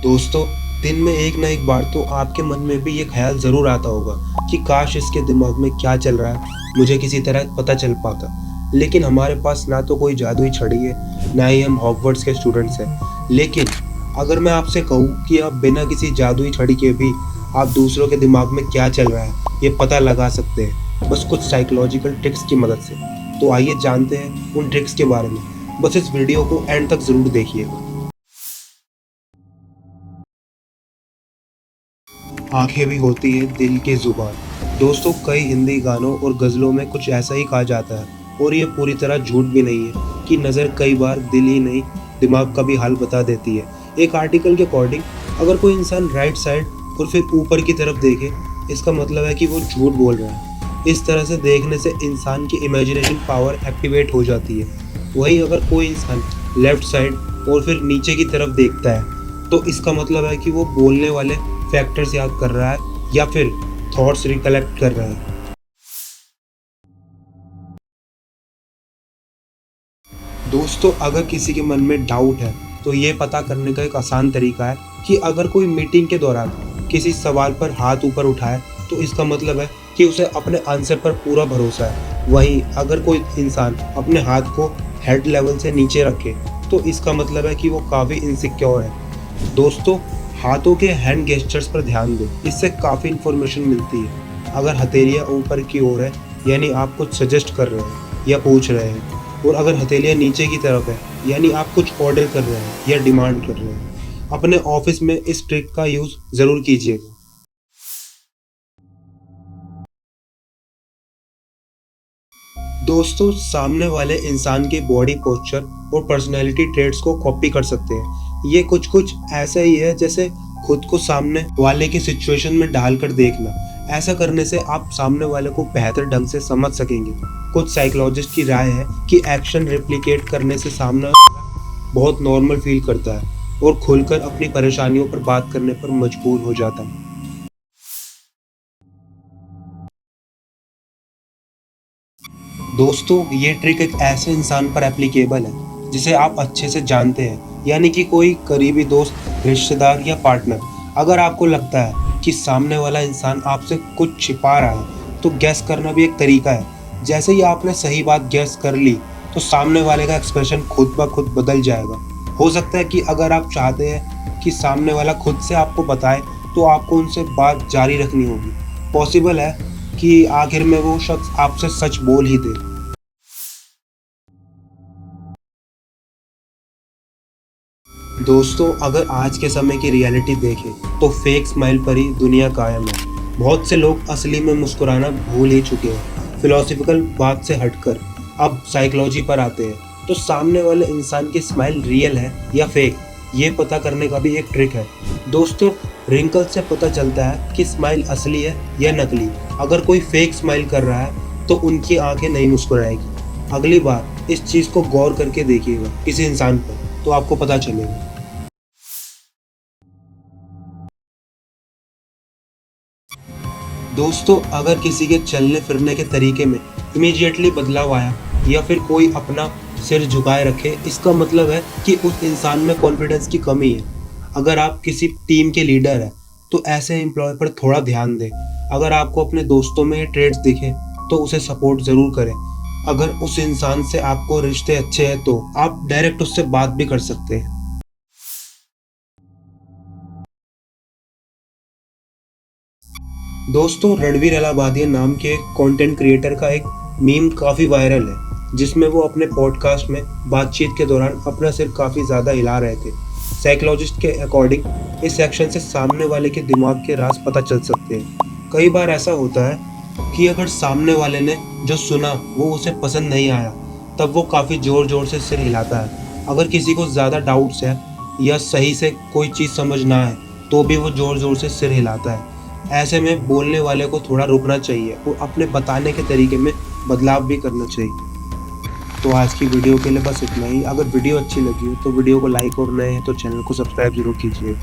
दोस्तों, दिन में एक ना एक बार तो आपके मन में भी ये ख्याल ज़रूर आता होगा कि काश इसके दिमाग में क्या चल रहा है मुझे किसी तरह पता चल पाता। लेकिन हमारे पास ना तो कोई जादुई छड़ी है, ना ही हम हॉगवर्ट्स के स्टूडेंट्स हैं। लेकिन अगर मैं आपसे कहूँ कि आप बिना किसी जादुई छड़ी के भी आप दूसरों के दिमाग में क्या चल रहा है ये पता लगा सकते हैं, बस कुछ साइकोलॉजिकल ट्रिक्स की मदद से। तो आइए जानते हैं उन ट्रिक्स के बारे में। बस इस वीडियो को एंड तक ज़रूर देखिएगा। आंखें भी होती है दिल की जुबान। दोस्तों, कई हिंदी गानों और गज़लों में कुछ ऐसा ही कहा जाता है और ये पूरी तरह झूठ भी नहीं है कि नज़र कई बार दिल ही नहीं दिमाग का भी हाल बता देती है। एक आर्टिकल के अकॉर्डिंग अगर कोई इंसान राइट साइड और फिर ऊपर की तरफ देखे, इसका मतलब है कि वो झूठ बोल रहा है। इस तरह से देखने से इंसान की इमेजिनेशन पावर एक्टिवेट हो जाती है। वहीं अगर कोई इंसान लेफ्ट साइड और फिर नीचे की तरफ देखता है तो इसका मतलब है कि वो बोलने वाले फैक्टर्स याद कर रहा है या फिर थॉट्स रिकलेक्ट कर रहा है। दोस्तों, अगर किसी के मन में डाउट है तो ये पता करने का एक आसान तरीका है कि अगर कोई मीटिंग के दौरान किसी सवाल पर हाथ ऊपर उठाए तो इसका मतलब है कि उसे अपने आंसर पर पूरा भरोसा है। वहीं अगर कोई इंसान अपने हाथ को हेड लेवल से नीचे रखे तो इसका मतलब है कि वो काफ़ी इनसिक्योर है। दोस्तों, हाथों के हैंड गेस्चर्स पर ध्यान दें, इससे काफ़ी इन्फॉर्मेशन मिलती है। अगर हथेलियाँ ऊपर की ओर है यानी आप कुछ सजेस्ट कर रहे हैं या पूछ रहे हैं, और अगर हथेलियाँ नीचे की तरफ है यानी आप कुछ ऑर्डर कर रहे हैं या डिमांड कर रहे हैं। अपने ऑफिस में इस ट्रिक का यूज़ ज़रूर कीजिएगा। दोस्तों, सामने वाले इंसान के बॉडी पोस्चर और पर्सनैलिटी ट्रेट्स को कॉपी कर सकते हैं। ये कुछ कुछ ऐसा ही है जैसे खुद को सामने वाले की सिचुएशन में डालकर देखना। ऐसा करने से आप सामने वाले को बेहतर ढंग से समझ सकेंगे। कुछ साइकोलॉजिस्ट की राय है कि एक्शन रेप्लिकेट करने से सामने बहुत नॉर्मल फील करता है और खुलकर अपनी परेशानियों पर बात करने पर मजबूर हो जाता है। दोस्तों, ये ट्रिक एक ऐसे इंसान पर एप्लीकेबल है जिसे आप अच्छे से जानते हैं, यानी कि कोई करीबी दोस्त, रिश्तेदार या पार्टनर। अगर आपको लगता है कि सामने वाला इंसान आपसे कुछ छिपा रहा है तो गैस करना भी एक तरीका है। जैसे ही आपने सही बात गैस कर ली तो सामने वाले का एक्सप्रेशन खुद ब खुद बदल जाएगा। हो सकता है कि अगर आप चाहते हैं कि सामने वाला खुद से आपको बताए तो आपको उनसे बात जारी रखनी होगी। पॉसिबल है कि आखिर में वो शख्स आपसे सच बोल ही दे। दोस्तों, अगर आज के समय की रियलिटी देखें तो फेक स्माइल पर ही दुनिया कायम है। बहुत से लोग असली में मुस्कुराना भूल ही चुके हैं। फिलोसफिकल बात से हटकर अब साइकोलॉजी पर आते हैं तो सामने वाले इंसान की स्माइल रियल है या फेक, ये पता करने का भी एक ट्रिक है। दोस्तों, रिंकल से पता चलता है कि स्माइल असली है या नकली। अगर कोई फेक स्माइल कर रहा है तो उनकी आंखें नहीं मुस्कुराएगी। अगली बार इस चीज़ को गौर करके देखिएगा किसी इंसान पर, तो आपको पता चलेगा। दोस्तों, अगर किसी के चलने फिरने के तरीके में इमीडिएटली बदलाव आया या फिर कोई अपना सिर झुकाए रखे, इसका मतलब है कि उस इंसान में कॉन्फिडेंस की कमी है। अगर आप किसी टीम के लीडर हैं तो ऐसे एम्प्लॉय पर थोड़ा ध्यान दें। अगर आपको अपने दोस्तों में ये ट्रेड्स दिखे तो उसे सपोर्ट ज़रूर करें। अगर उस इंसान से आपको रिश्ते अच्छे हैं तो आप डायरेक्ट उससे बात भी कर सकते हैं। दोस्तों, रणवीर अलाहाबादिया नाम के कंटेंट क्रिएटर का एक मीम काफ़ी वायरल है जिसमें वो अपने पॉडकास्ट में बातचीत के दौरान अपना सिर काफ़ी ज़्यादा हिला रहे थे। साइकोलॉजिस्ट के अकॉर्डिंग इस एक्शन से सामने वाले के दिमाग के राज पता चल सकते हैं। कई बार ऐसा होता है कि अगर सामने वाले ने जो सुना वो उसे पसंद नहीं आया तब वो काफ़ी ज़ोर ज़ोर से सिर हिलाता है। अगर किसी को ज़्यादा डाउट्स है या सही से कोई चीज़ समझ ना आए तो भी वो ज़ोर ज़ोर से सिर हिलाता है। ऐसे में बोलने वाले को थोड़ा रुकना चाहिए और अपने बताने के तरीके में बदलाव भी करना चाहिए। तो आज की वीडियो के लिए बस इतना ही। अगर वीडियो अच्छी लगी हो तो वीडियो को लाइक और नए हैं तो चैनल को सब्सक्राइब जरूर कीजिए।